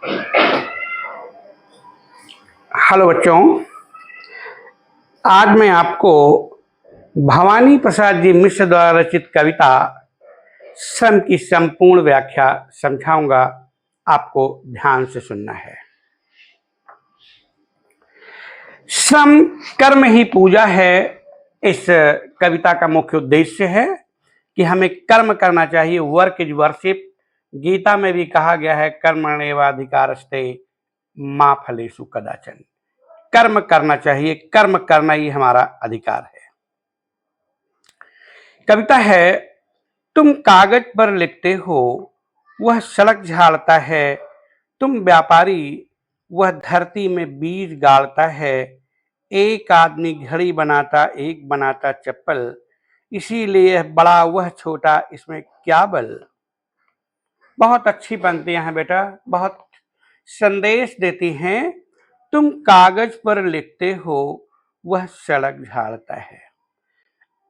Hello बच्चों, आज मैं आपको भवानी प्रसाद जी मिश्र द्वारा रचित कविता श्रम की संपूर्ण व्याख्या समझाऊंगा। आपको ध्यान से सुनना है। श्रम कर्म ही पूजा है। इस कविता का मुख्य उद्देश्य है कि हमें कर्म करना चाहिए। Work is worship. गीता में भी कहा गया है, कर्मण्येवाधिकारस्ते मा फलेषु कदाचन। कर्म करना चाहिए, कर्म करना ही हमारा अधिकार है। कविता है, तुम कागज पर लिखते हो, वह सड़क झाड़ता है। तुम व्यापारी, वह धरती में बीज गाड़ता है। एक आदमी घड़ी बनाता, एक बनाता चप्पल। इसीलिए बड़ा वह छोटा, इसमें क्या बल। बहुत अच्छी पंक्तियां हैं बेटा, बहुत संदेश देती हैं। तुम कागज पर लिखते हो, वह सड़क झाड़ता है।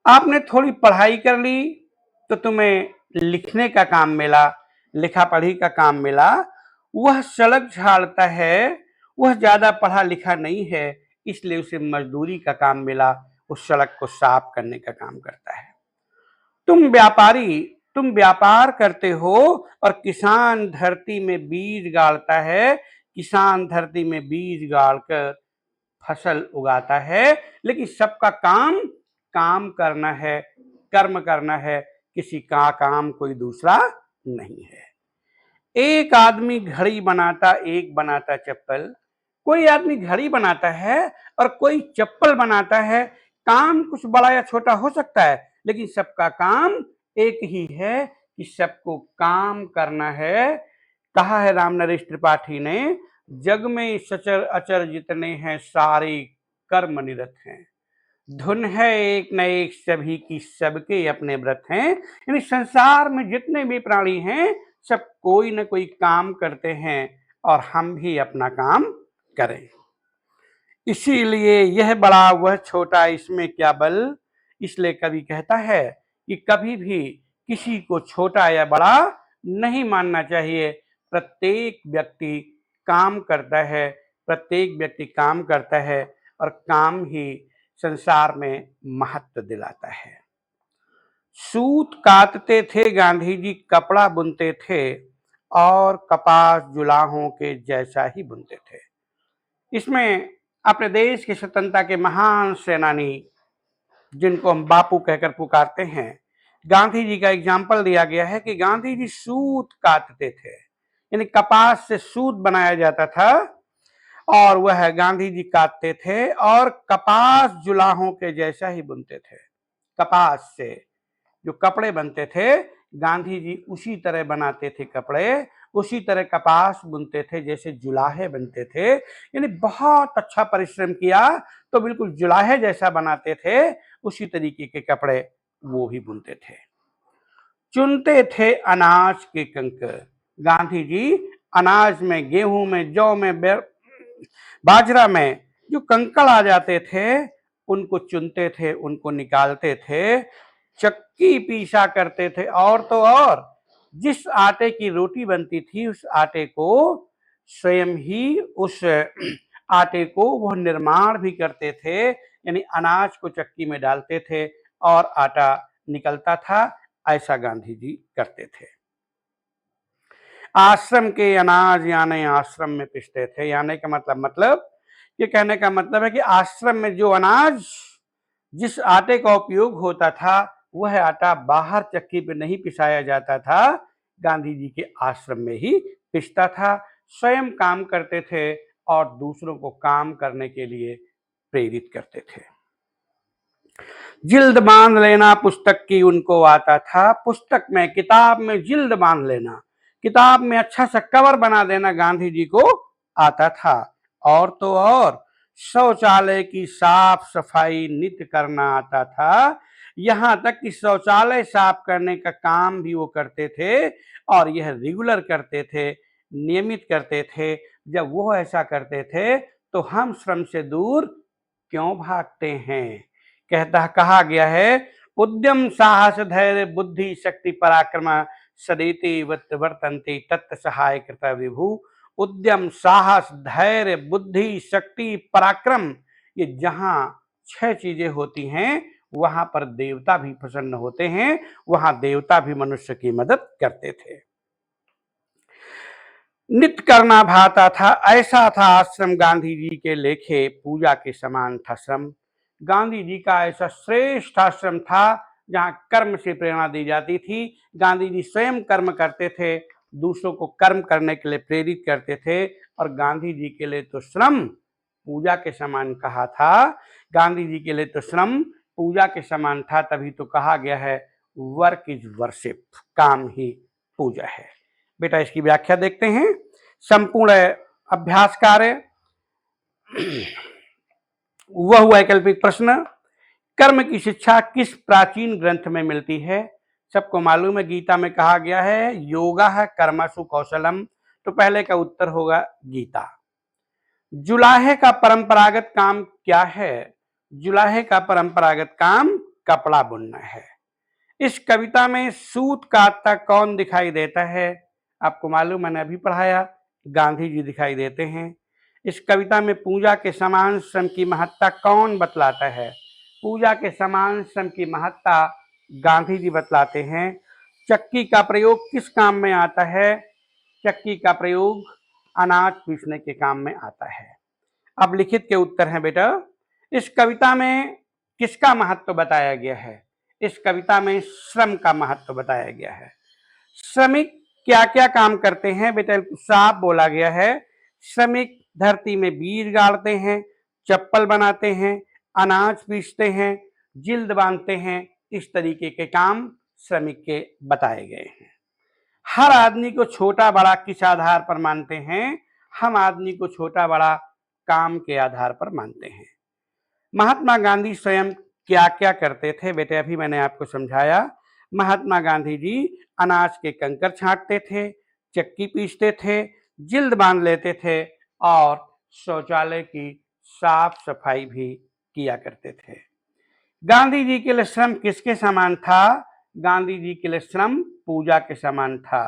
आपने थोड़ी पढ़ाई कर ली तो तुम्हें लिखने का काम मिला, लिखा पढ़ी का काम मिला। वह सड़क झाड़ता है, वह ज्यादा पढ़ा लिखा नहीं है, इसलिए उसे मजदूरी का काम मिला, उस सड़क को साफ करने का काम करता है। तुम व्यापारी, तुम व्यापार करते हो, और किसान धरती में बीज गाड़ता है। किसान धरती में बीज गाड़कर फसल उगाता है। लेकिन सबका काम काम करना है, कर्म करना है, किसी का काम कोई दूसरा नहीं है। एक आदमी घड़ी बनाता, एक बनाता चप्पल। कोई आदमी घड़ी बनाता है और कोई चप्पल बनाता है। काम कुछ बड़ा या छोटा हो सकता है, लेकिन सबका काम एक ही है कि सबको काम करना है। कहा है रामनरेश त्रिपाठी ने, जग में सचर अचर जितने हैं, सारे कर्म निरत हैं। धुन है एक न एक सभी की, सबके अपने व्रत हैं। यानी संसार में जितने भी प्राणी हैं, सब कोई न कोई काम करते हैं, और हम भी अपना काम करें। इसीलिए यह बड़ा वह छोटा, इसमें क्या बल। इसलिए कवि कहता है कि कभी भी किसी को छोटा या बड़ा नहीं मानना चाहिए। प्रत्येक व्यक्ति काम करता है, प्रत्येक व्यक्ति काम करता है, और काम ही संसार में महत्व दिलाता है। सूत काटते थे गांधी जी, कपड़ा बुनते थे, और कपास जुलाहों के जैसा ही बुनते थे। इसमें अपने देश की स्वतंत्रता के महान सेनानी, जिनको हम बापू कहकर पुकारते हैं, गांधी जी का एग्जाम्पल दिया गया है कि गांधी जी सूत काटते थे, यानी कपास से सूत बनाया जाता था, और वह गांधी जी काटते थे, और कपास जुलाहों के जैसा ही बुनते थे। कपास से जो कपड़े बनते थे, गांधी जी उसी तरह बनाते थे कपड़े, उसी तरह कपास बुनते थे जैसे जुलाहे बनते थे। यानी बहुत अच्छा परिश्रम किया तो बिल्कुल जुलाहे जैसा बनाते थे, उसी तरीके के कपड़े वो भी बुनते थे। चुनते थे अनाज के कंकर। गांधी जी अनाज में, गेहूं में, जौ में, बाजरा में जो कंकड़ आ जाते थे, उनको चुनते थे, उनको निकालते थे, चक्की पीसा करते थे। और तो और जिस आटे की रोटी बनती थी, उस आटे को स्वयं ही, उस आटे को वो निर्माण भी करते थे। यानी अनाज को चक्की में डालते थे और आटा निकलता था। ऐसा गांधी जी करते थे। आश्रम के अनाज यानी आश्रम में पिसते थे। यानी का मतलब ये कहने का मतलब है कि आश्रम में जो अनाज, जिस आटे का उपयोग होता था, वह आटा बाहर चक्की पे नहीं पिसाया जाता था, गांधी जी के आश्रम में ही पिसता था। स्वयं काम करते थे और दूसरों को काम करने के लिए प्रेरित करते थे। जिल्द बांध लेना पुस्तक की उनको आता था। पुस्तक में, किताब में जिल्द बांध लेना, किताब में अच्छा सा कवर बना देना गांधी जी को आता था। और तो और शौचालय की साफ सफाई नित्य करना आता था। यहां तक कि शौचालय साफ करने का काम भी वो करते थे, और यह रेगुलर करते थे, नियमित करते थे। जब वो ऐसा करते थे तो हम श्रम से दूर क्यों भागते हैं। कहा गया है, उद्यम साहस धैर्य बुद्धि शक्ति पराक्रम सदेति वर्तन्ते तत्त सहाय कृत विभु। उद्यम, साहस, धैर्य, बुद्धि, शक्ति, पराक्रम, ये जहां 6 चीजें होती हैं वहां पर देवता भी प्रसन्न होते हैं, वहां देवता भी मनुष्य की मदद करते थे। नित्य करना भाता था, ऐसा था आश्रम गांधी जी के लेखे, पूजा के समान था श्रम। गांधी जी का ऐसा श्रेष्ठ आश्रम था जहां कर्म से प्रेरणा दी जाती थी। गांधी जी स्वयं कर्म करते थे, दूसरों को कर्म करने के लिए प्रेरित करते थे, और गांधी जी के लिए तो श्रम पूजा के समान कहा था। गांधी जी के लिए तो श्रम पूजा के समान था, तभी तो कहा गया है वर्क इज वर्शिप, काम ही पूजा है। बेटा इसकी व्याख्या देखते हैं। संपूर्ण अभ्यास कार्य, वह वैकल्पिक प्रश्न, कर्म की शिक्षा किस प्राचीन ग्रंथ में मिलती है? सबको मालूम है गीता में कहा गया है योगा कर्मसु कौशलम, तो पहले का उत्तर होगा गीता। जुलाहे का परंपरागत काम क्या है? जुलाहे का परंपरागत काम कपड़ा बुनना है। इस कविता में सूत काटता कौन दिखाई देता है? आपको मालूम, मैंने अभी पढ़ाया, गांधी जी दिखाई देते हैं। इस कविता में पूजा के समान श्रम की महत्ता कौन बतलाता है? पूजा के समान श्रम की महत्ता गांधी जी बतलाते हैं। चक्की का प्रयोग किस काम में आता है? चक्की का प्रयोग अनाज पीसने के काम में आता है। अब लिखित के उत्तर हैं बेटा। इस कविता में किसका महत्व बताया गया है? इस कविता में श्रम का महत्व बताया गया है। श्रमिक क्या क्या काम करते हैं? बेटा साफ बोला गया है, श्रमिक धरती में बीज गाड़ते हैं, चप्पल बनाते हैं, अनाज पीसते हैं, जिल्द बांधते हैं, इस तरीके के काम श्रमिक के बताए गए हैं। हर आदमी को छोटा बड़ा किस आधार पर मानते हैं? हम आदमी को छोटा बड़ा काम के आधार पर मानते हैं। महात्मा गांधी स्वयं क्या क्या करते थे? बेटे अभी मैंने आपको समझाया। महात्मा गांधी जी अनाज के कंकर छांटते थे, चक्की पीसते थे, जिल्द बांध लेते थे और शौचालय की साफ सफाई भी किया करते थे। गांधी जी के लिए श्रम किसके समान था? गांधी जी के लिए श्रम पूजा के समान था।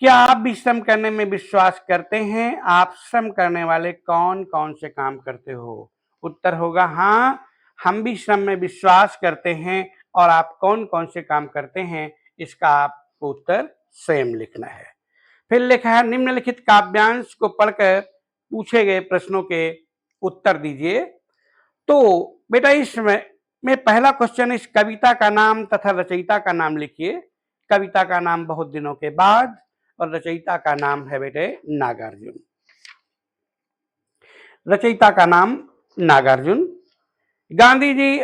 क्या आप भी श्रम करने में विश्वास करते हैं? आप श्रम करने वाले कौन कौन से काम करते हो? उत्तर होगा हाँ, हम भी श्रम में विश्वास करते हैं। और आप कौन कौन से काम करते हैं, इसका आपको उत्तर स्वयं लिखना है। फिर लिखा है निम्नलिखित काव्यांश को पढ़कर पूछे गए प्रश्नों के उत्तर दीजिए। तो बेटा इसमें पहला क्वेश्चन, इस कविता का नाम तथा रचयिता का नाम लिखिए। कविता का नाम बहुत दिनों के बाद, और रचयिता का नाम है बेटे नागार्जुन। रचयिता का नाम नागार्जुन। गांधी जी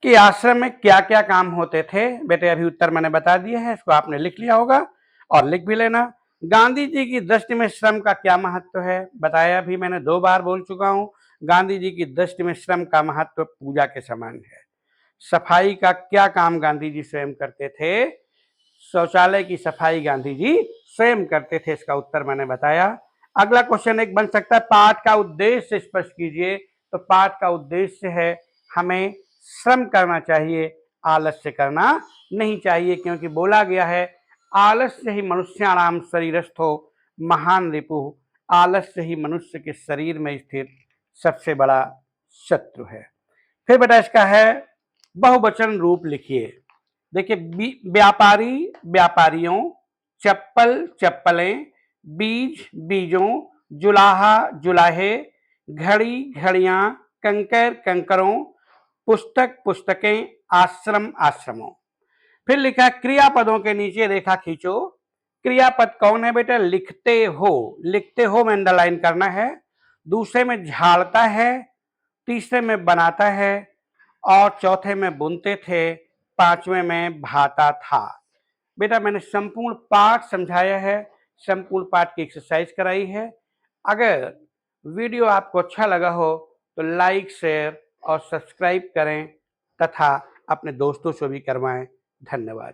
के आश्रम में क्या क्या काम होते थे? बेटे अभी उत्तर मैंने बता दिया है, इसको आपने लिख लिया होगा और लिख भी लेना। गांधी जी की दृष्टि में श्रम का क्या महत्व है? बताया भी मैंने, 2 बार बोल चुका हूं। गांधी जी की दृष्टि में श्रम का महत्व पूजा के समान है। सफाई का क्या काम गांधी जी स्वयं करते थे? शौचालय की सफाई गांधी जी स्वयं करते थे, इसका उत्तर मैंने बताया। अगला क्वेश्चन एक बन सकता है, पाठ का उद्देश्य स्पष्ट कीजिए। तो पाठ का उद्देश्य है हमें श्रम करना चाहिए, आलस्य करना नहीं चाहिए, क्योंकि बोला गया है आलस्य ही मनुष्याणाम शरीरस्थो महान रिपुः, आलस्य ही मनुष्य के शरीर में स्थित सबसे बड़ा शत्रु है। फिर बेटा इसका है बहुवचन रूप लिखिए। देखिए व्यापारी व्यापारियों, चप्पल चप्पलें, बीज बीजों, जुलाहा जुलाहे, घड़ी घड़ियां, कंकर कंकरों, पुस्तक पुस्तकें, आश्रम आश्रमों। फिर लिखा क्रियापदों के नीचे रेखा खींचो। क्रियापद कौन है बेटा? लिखते हो, लिखते हो में अंडरलाइन करना है। दूसरे में झाड़ता है, तीसरे में बनाता है, और चौथे में बुनते थे, पांचवें में भाता था। बेटा मैंने संपूर्ण पाठ समझाया है, संपूर्ण पाठ की एक्सरसाइज कराई है। अगर वीडियो आपको अच्छा लगा हो तो लाइक शेयर और सब्सक्राइब करें तथा अपने दोस्तों से भी करवाएं। धन्यवाद।